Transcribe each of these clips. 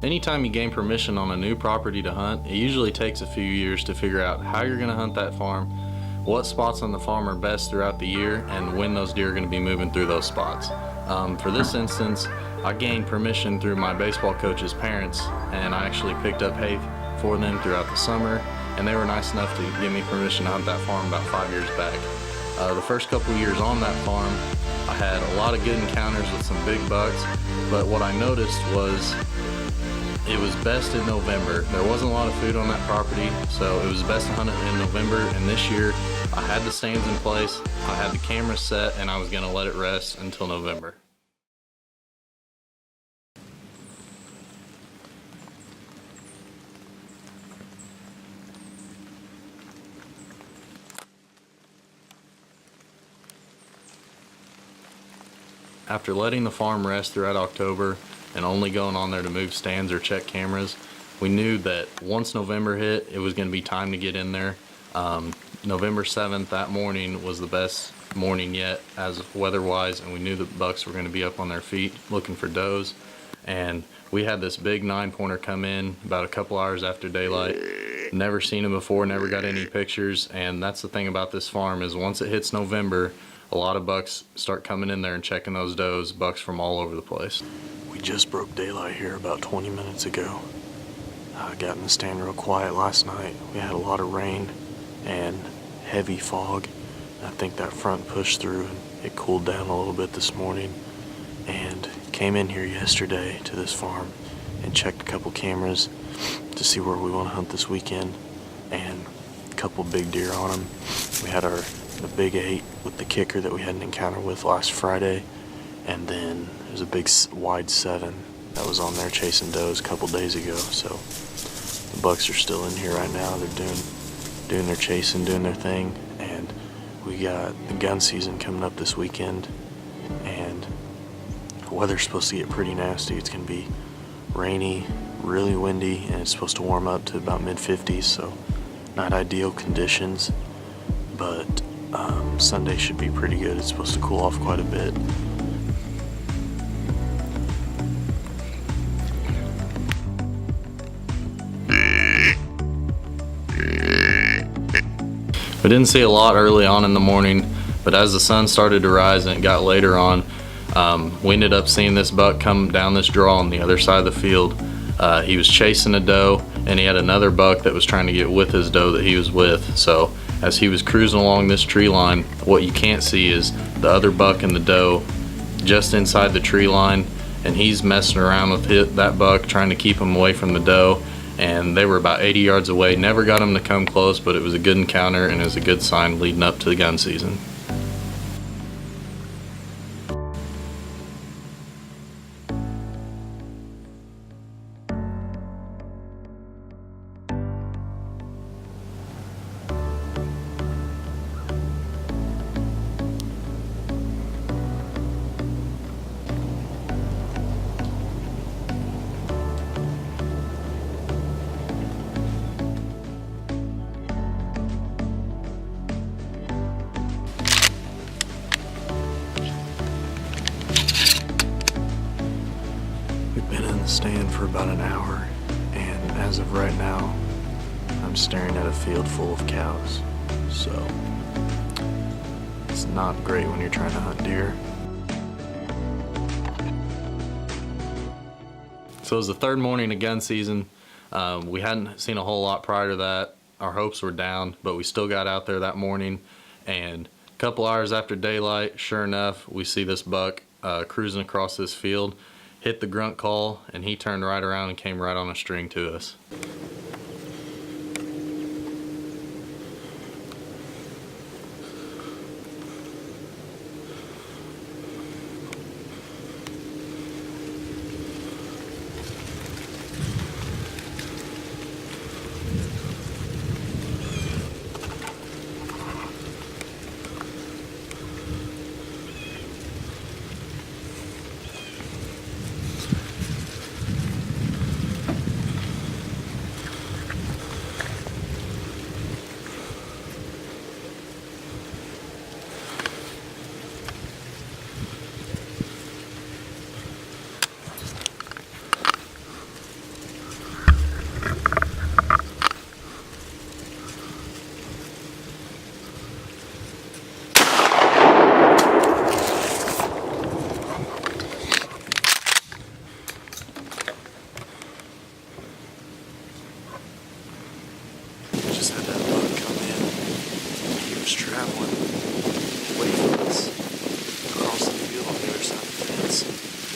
Anytime you gain permission on a new property to hunt, it usually takes a few years to figure out how you're going to hunt that farm, what spots on the farm are best throughout the year, and when those deer are going to be moving through those spots. For this instance, I gained permission through my baseball coach's parents, and I actually picked up hay for them throughout the summer, and they were nice enough to give me permission to hunt that farm about 5 years back. The first couple of years on that farm, I had a lot of good encounters with some big bucks, but what I noticed was it was best in November. There wasn't a lot of food on that property, so it was best to hunt it in November, and this year I had the stands in place, I had the camera set, and I was going to let it rest until November. After letting the farm rest throughout October and only going on there to move stands or check cameras, we knew that once November hit, it was going to be time to get in there. November 7th, that morning, was the best morning yet as weather-wise, and we knew the bucks were going to be up on their feet looking for does. And we had this big 9-pointer come in about a couple hours after daylight. Never seen him before, never got any pictures, and that's the thing about this farm is once it hits November, a lot of bucks start coming in there and checking those does, bucks from all over the place. We just broke daylight here about 20 minutes ago. I got in the stand real quiet last night. We had a lot of rain and heavy fog. I think that front pushed through and it cooled down a little bit this morning, and came in here yesterday to this farm and checked a couple cameras to see where we want to hunt this weekend, and a couple big deer on them. We had the big 8 with the kicker that we had an encounter with last Friday, and then there's a big wide 7 that was on there chasing does a couple days ago. So the bucks are still in here right now. They're doing their chasing, doing their thing, and we got the gun season coming up this weekend, and the weather's supposed to get pretty nasty. It's going to be rainy, really windy, and it's supposed to warm up to about mid-50s, so not ideal conditions, but Sunday should be pretty good. It's supposed to cool off quite a bit. We didn't see a lot early on in the morning, but as the sun started to rise and it got later on, we ended up seeing this buck come down this draw on the other side of the field. He was chasing a doe, and he had another buck that was trying to get with his doe that he was with. So as he was cruising along this tree line, what you can't see is the other buck and the doe just inside the tree line, and he's messing around with that buck, trying to keep him away from the doe. And they were about 80 yards away. Never got him to come close, but it was a good encounter, and it was a good sign leading up to the gun season. We've been in the stand for about an hour, and as of right now, I'm staring at a field full of cows. So it's not great when you're trying to hunt deer. So it was the third morning of gun season. We hadn't seen a whole lot prior to that. Our hopes were down, but we still got out there that morning, and a couple hours after daylight, sure enough, we see this buck cruising across this field, hit the grunt call, and he turned right around and came right on a string to us. just had that buck come in. He was traveling away from us across the field on the other side of the fence.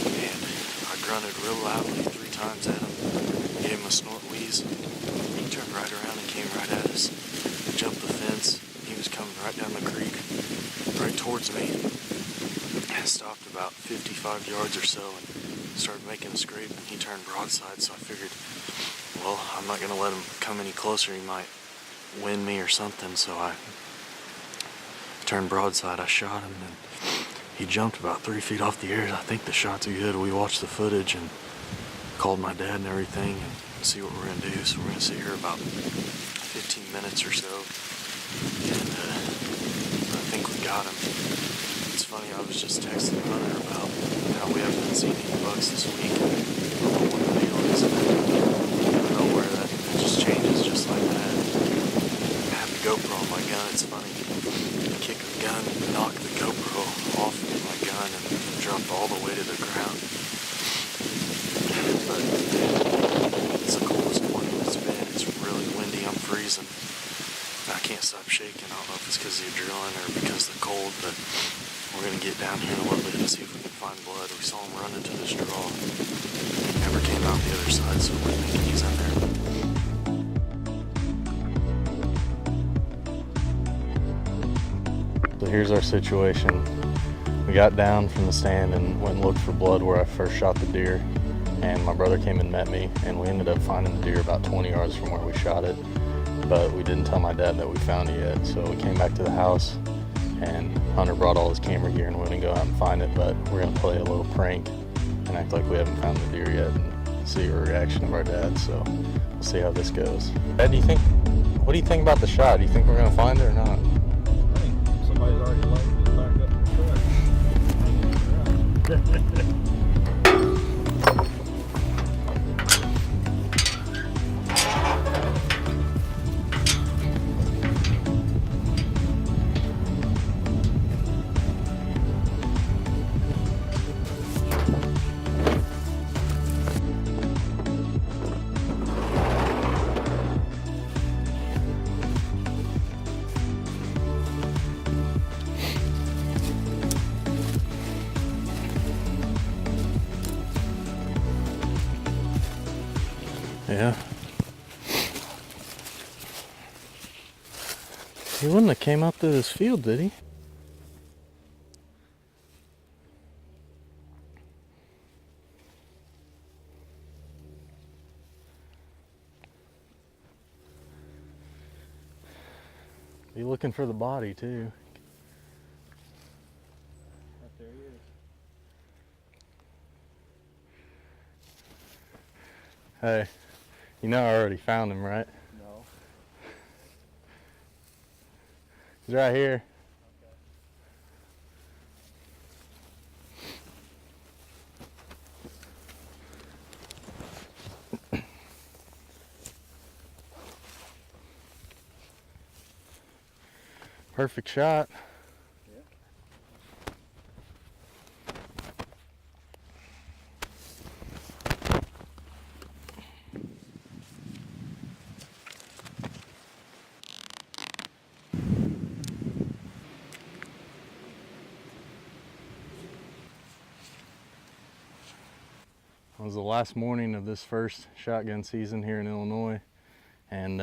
And I grunted real loudly 3 times at him, gave him a snort wheeze. He turned right around and came right at us. Jumped the fence. He was coming right down the creek, right towards me. I stopped about 55 yards or so and started making a scrape, and he turned broadside, so I figured, well, I'm not going to let him come any closer. He might wind me or something, so I turned broadside. I shot him, and he jumped about 3 feet off the air. I think the shot's good. We watched the footage and called my dad and everything and see what we're going to do. So we're going to sit here about 15 minutes or so, and I think we got him. It's funny, I was just texting Hunter about how we haven't been seeing any bucks this week. I don't know what the deal is. I don't know where that it just changes just like that. I have the GoPro on my gun. It's funny. I kicked the gun, knocked the GoPro off of my gun, and dropped all the way to the ground. But it's the coldest morning it's been. It's really windy. I'm freezing. I can't stop shaking. I don't know if it's because of the adrenaline or because of the cold, but we're going to get down here in a little bit and see if we can find blood. We saw him run into this draw. He never came out the other side, so we're thinking he's in there. So here's our situation. We got down from the stand and went and looked for blood where I first shot the deer. And my brother came and met me, and we ended up finding the deer about 20 yards from where we shot it. But we didn't tell my dad that we found it yet, so we came back to the house, and Hunter brought all his camera gear and we're gonna go out and find it, but we're gonna play a little prank and act like we haven't found the deer yet and see a reaction of our dad, so we'll see how this goes. Dad, what do you think about the shot? Do you think we're gonna find it or not? I think somebody's already loaded it back up the truck. Yeah. He wouldn't have came up through this field, did he? Be looking for the body too. Right there he is. Hey, you know I already found him, right? No. He's right here. Perfect shot. Yeah. It was the last morning of this first shotgun season here in Illinois, and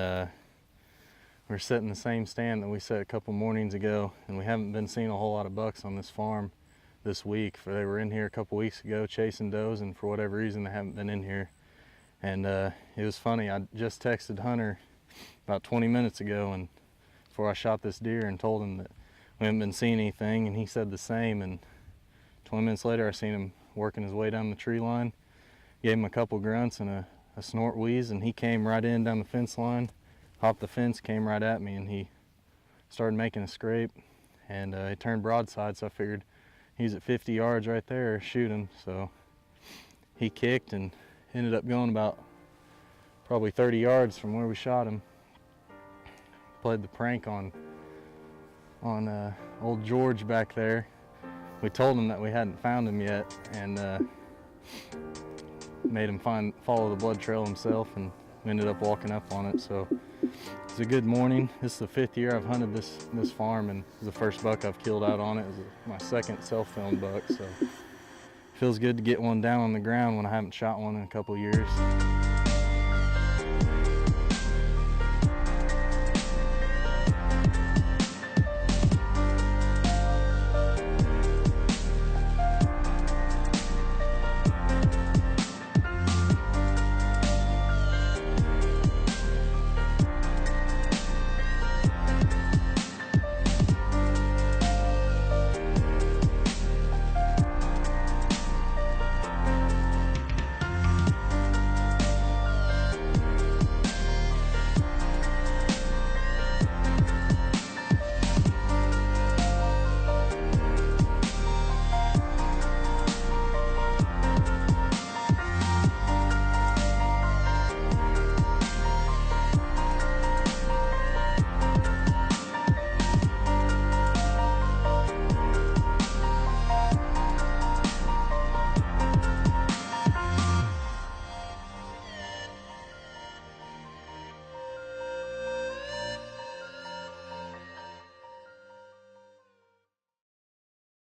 we're sitting in the same stand that we set a couple mornings ago, and we haven't been seeing a whole lot of bucks on this farm this week. For they were in here a couple weeks ago chasing does, and for whatever reason they haven't been in here. And it was funny, I just texted Hunter about 20 minutes ago and before I shot this deer and told him that we haven't been seeing anything, and he said the same. And 20 minutes later I seen him working his way down the tree line. Gave him a couple grunts and a snort wheeze, and he came right in down the fence line, hopped the fence, came right at me, and he started making a scrape, and he turned broadside, so I figured he's at 50 yards right there, shoot him. So he kicked and ended up going about probably 30 yards from where we shot him. Played the prank on old George back there. We told him that we hadn't found him yet, and made him follow the blood trail himself, and we ended up walking up on it. So it's a good morning. This is the 5th year I've hunted this farm, and the first buck I've killed out on it. It was my second self-filmed buck, so it feels good to get one down on the ground when I haven't shot one in a couple years.